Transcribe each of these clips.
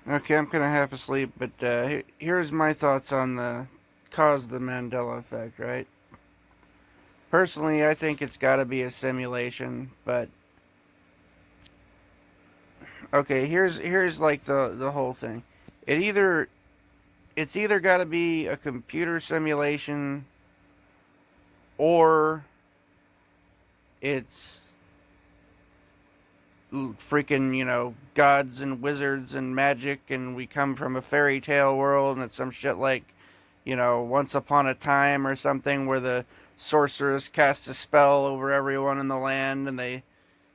Okay, I'm kind of half asleep, but here's my thoughts on the cause of the Mandela effect, right? Personally, I think it's got to be a simulation, but okay, here's like the whole thing. It either it's either got to be a computer simulation or it's freaking, gods and wizards and magic and we come from a fairy tale world and it's some shit like, once upon a time or something where the sorceress casts a spell over everyone in the land and they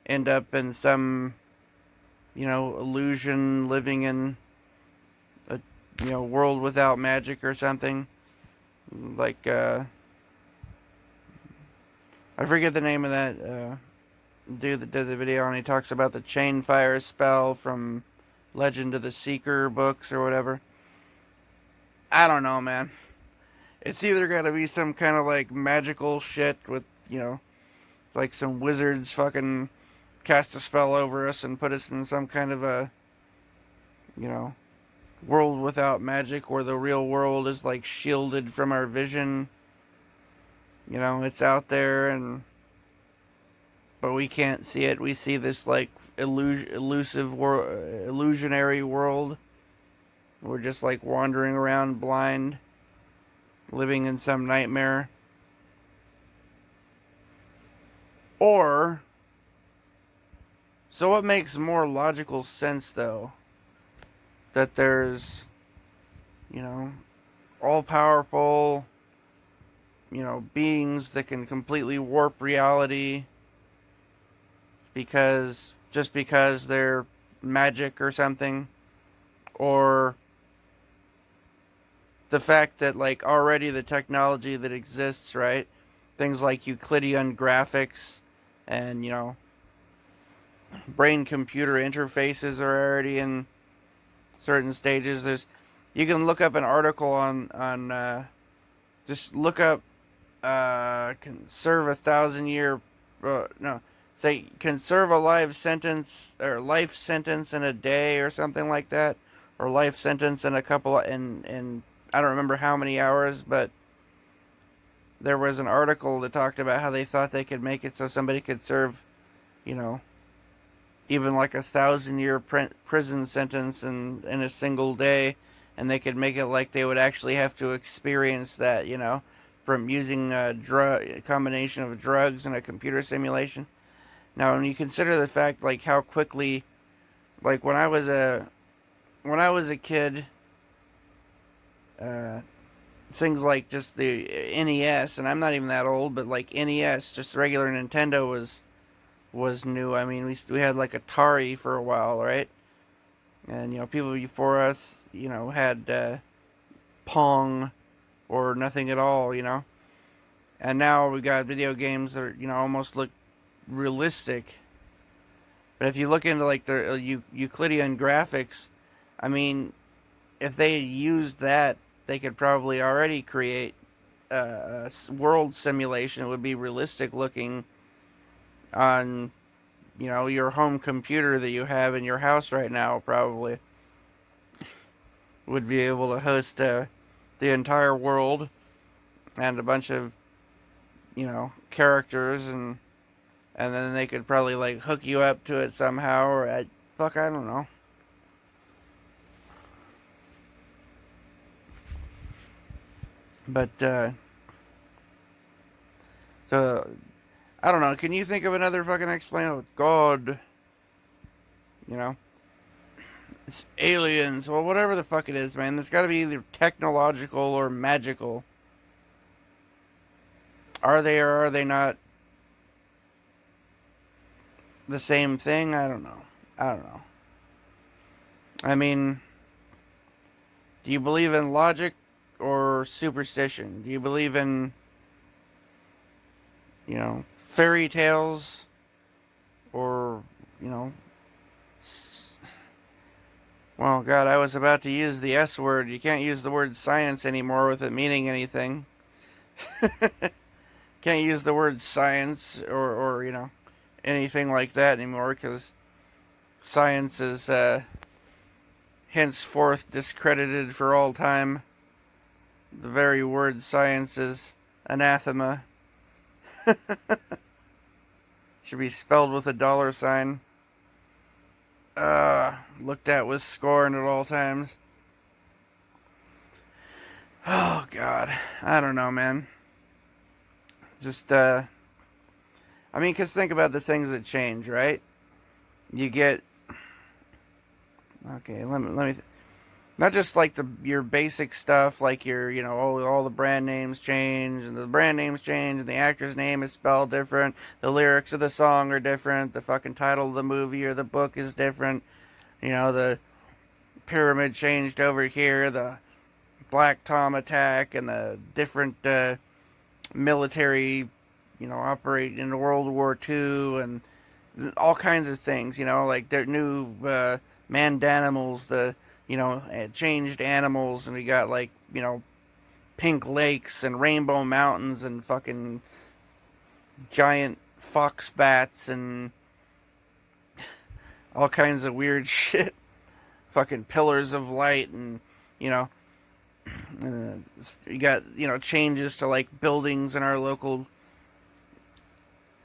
end up in some, illusion living in a, world without magic or something. Like, I forget the name of that dude that did the video, and he talks about the chain fire spell from Legend of the Seeker books or whatever. I don't know, man. It's either got to be some kind of like magical shit with, like some wizards fucking cast a spell over us and put us in some kind of a, you know, world without magic where the real world is like shielded from our vision. It's out there and but we can't see it. We see this like illusionary world. We're just like wandering around blind, living in some nightmare. Or, so what makes more logical sense though? That there's, you know, all powerful, beings that can completely warp reality because they're magic or something, or the fact that like already the technology that exists, right? Things like Euclidean graphics and brain computer interfaces are already in certain stages. You can look up an article on just look up can serve a 1,000 year no, say can serve a life sentence in a day or something like that, or life sentence in a couple in I don't remember how many hours, but there was an article that talked about how they thought they could make it so somebody could serve, you know, even like 1,000 year prison sentence in a single day, and they could make it like they would actually have to experience that, from using a combination of drugs and a computer simulation. Now, when you consider the fact like how quickly, like when I was a kid, uh, things like just the NES, and I'm not even that old, but like NES, just regular Nintendo was new. I mean, we had like Atari for a while, right? And people before us, had Pong or nothing at all, And now we got video games that almost look realistic. But if you look into like the Euclidean graphics, I mean, if they used that, they could probably already create a world simulation. It would be realistic looking on your home computer that you have in your house right now. Probably would be able to host the entire world and a bunch of characters, and then they could probably like hook you up to it somehow, or I don't know. But so I don't know. Can you think of another fucking explanation? Oh, God, you know, it's aliens. Well, whatever the fuck it is, man. It's got to be either technological or magical. Are they or are they not the same thing? I don't know. I don't know. I mean, do you believe in logic or superstition? Do you believe in, fairy tales or, you know, well, God, I was about to use the S word. You can't use the word science anymore with it meaning anything. Can't use the word science or anything like that anymore because science is henceforth discredited for all time. The very word science is anathema. Should be spelled with a $sign. Looked at with scorn at all times. Oh, God. I don't know, man. Just, I mean, because think about the things that change, right? You get... Okay, let me not just like your basic stuff, like your, all the brand names change, and the brand names change, and the actor's name is spelled different, the lyrics of the song are different, the fucking title of the movie or the book is different, the pyramid changed over here, the Black Tom attack, and the different military, operate in World War II, and all kinds of things, like their new mandanimals, the changed animals, and we got like pink lakes and rainbow mountains and fucking giant fox bats and all kinds of weird shit, fucking pillars of light, and you got changes to like buildings in our local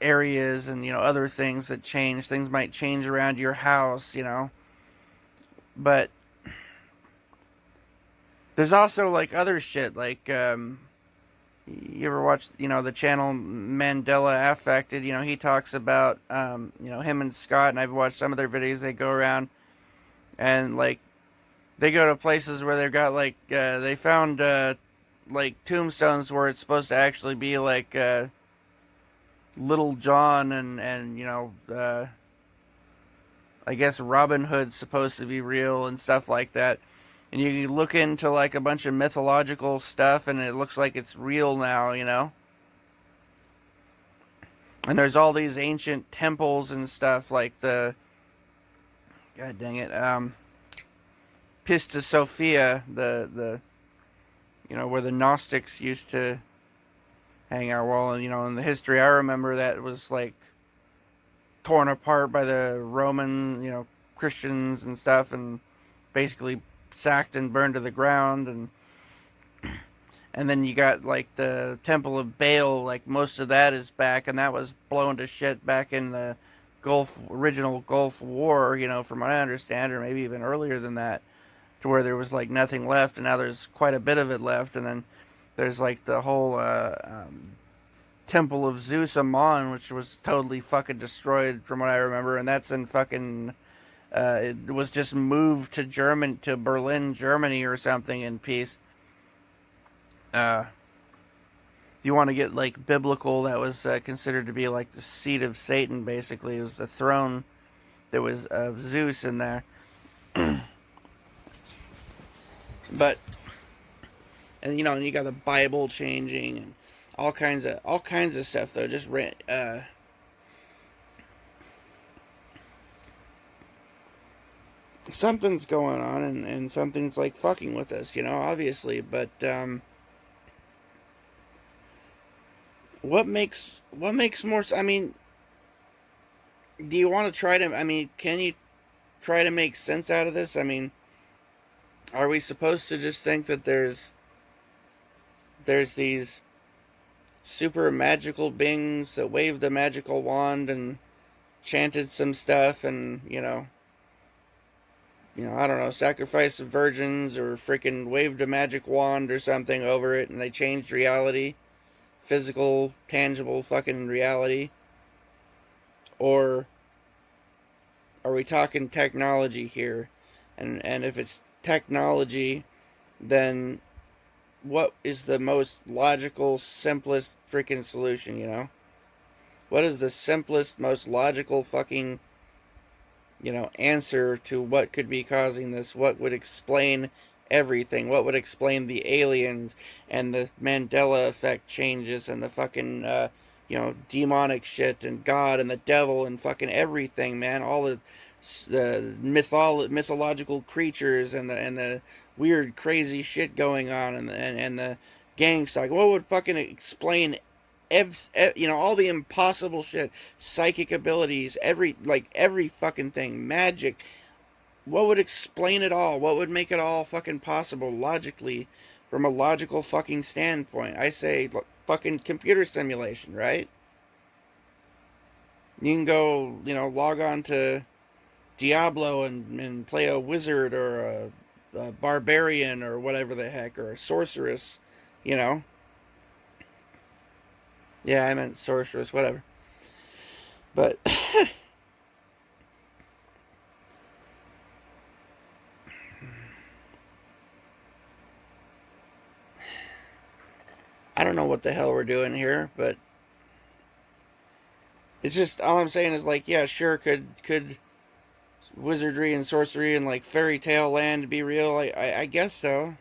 areas, and other things that change. Things might change around your house, but there's also like other shit, like you ever watch the channel Mandela Affected? He talks about him and Scott, and I've watched some of their videos. They go around and like they go to places where they've got like they found like tombstones where it's supposed to actually be like Little John and I guess Robin Hood's supposed to be real and stuff like that. And you look into like a bunch of mythological stuff, and it looks like it's real now, And there's all these ancient temples and stuff, like the, God dang it, Pista Sophia, the where the Gnostics used to hang out. Well, in the history I remember, that was like torn apart by the Roman, Christians and stuff, and basically sacked and burned to the ground. And then you got like the Temple of Baal, like most of that is back, and that was blown to shit back in the original Gulf War, from what I understand, or maybe even earlier than that, to where there was like nothing left, and now there's quite a bit of it left. And then there's like the whole Temple of Zeus Amon, which was totally fucking destroyed from what I remember, and that's in fucking it was just moved to Berlin, Germany or something in peace. If you want to get like biblical, that was considered to be like the seat of Satan, basically. It was the throne that was of Zeus in there. But and you got the Bible changing and all kinds of stuff though. Just something's going on, and something's like fucking with us, obviously. But what makes more? I mean, do you want to try to? I mean, can you try to make sense out of this? I mean, are we supposed to just think that there's these super magical beings that waved the magical wand and chanted some stuff, and I don't know, sacrifice of virgins, or freaking waved a magic wand or something over it, and they changed reality, physical, tangible fucking reality? Or are we talking technology here? And if it's technology, then what is the most logical, simplest freaking solution, What is the simplest, most logical fucking, answer to what could be causing this? What would explain everything? What would explain the aliens and the Mandela effect changes and the fucking, demonic shit and God and the devil and fucking everything, man? All the mythological creatures and the weird, crazy shit going on, and the gang stalking. What would fucking explain all the impossible shit, psychic abilities, every fucking thing, magic, what would explain it all? What would make it all fucking possible logically, from a logical fucking standpoint? I say fucking computer simulation, right? You can go, log on to Diablo and play a wizard or a barbarian or whatever the heck, or a sorceress, you know? Yeah, I meant sorceress, whatever. But I don't know what the hell we're doing here, but it's just, all I'm saying is, like, yeah, sure, could wizardry and sorcery and like fairy tale land be real? I guess so.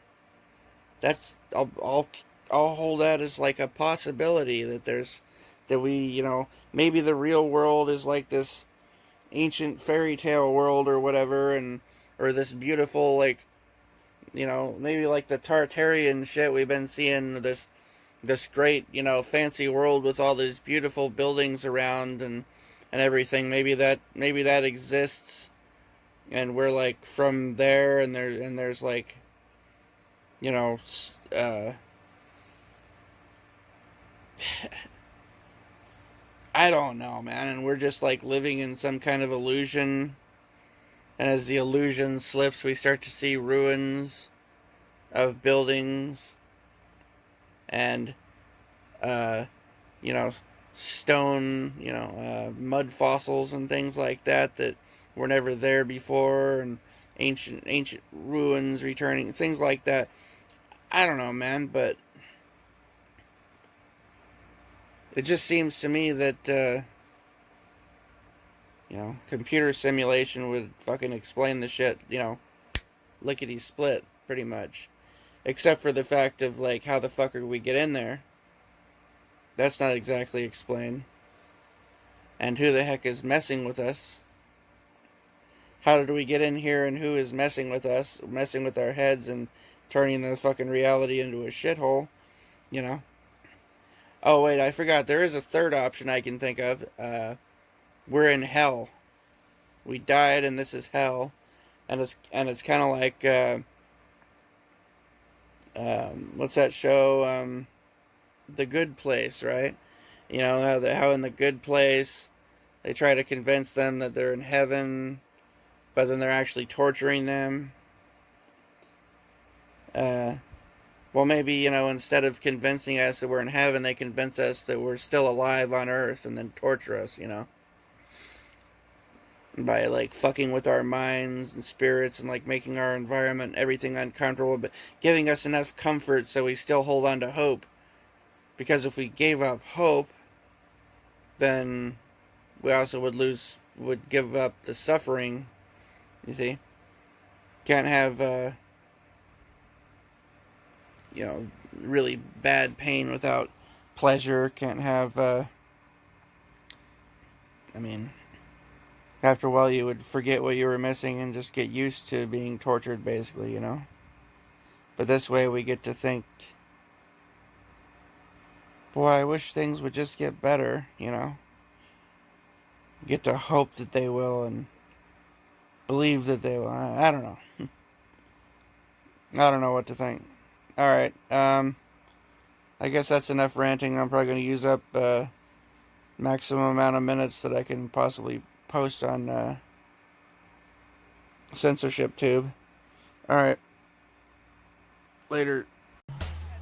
That's I'll hold that as like a possibility that we, maybe the real world is like this ancient fairy tale world or whatever, and or this beautiful, like, maybe like the Tartarian shit we've been seeing, this great, fancy world with all these beautiful buildings around and everything. Maybe that exists, and we're like from there, and there's like, you know, I don't know, man, and we're just like living in some kind of illusion. And as the illusion slips, we start to see ruins of buildings and, uh, you know, stone, mud fossils and things like that were never there before, and ancient ruins returning, things like that. I don't know, man, but it just seems to me that, computer simulation would fucking explain the shit, lickety split, pretty much. Except for the fact of, like, how the fuck are we get in there? That's not exactly explained. And who the heck is messing with us? How did we get in here, and who is messing with us, messing with our heads and turning the fucking reality into a shithole, Oh, wait, I forgot. There is a third option I can think of. We're in hell. We died, and this is hell. And it's kind of like, what's that show? The Good Place, right? How in The Good Place they try to convince them that they're in heaven, but then they're actually torturing them. Well, maybe, instead of convincing us that we're in heaven, they convince us that we're still alive on Earth and then torture us, by, like, fucking with our minds and spirits and, like, making our environment, everything uncomfortable, but giving us enough comfort so we still hold on to hope. Because if we gave up hope, then we also would give up the suffering, you see? Can't have, really bad pain without pleasure. Can't have, after a while you would forget what you were missing and just get used to being tortured, basically, But this way we get to think, boy, I wish things would just get better, Get to hope that they will and believe that they will. I don't know. I don't know what to think. Alright, I guess that's enough ranting. I'm probably going to use up maximum amount of minutes that I can possibly post on censorship tube. Alright. Later.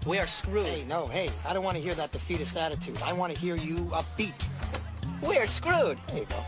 We are screwed. Hey, I don't want to hear that defeatist attitude. I want to hear you upbeat. We are screwed. There you go.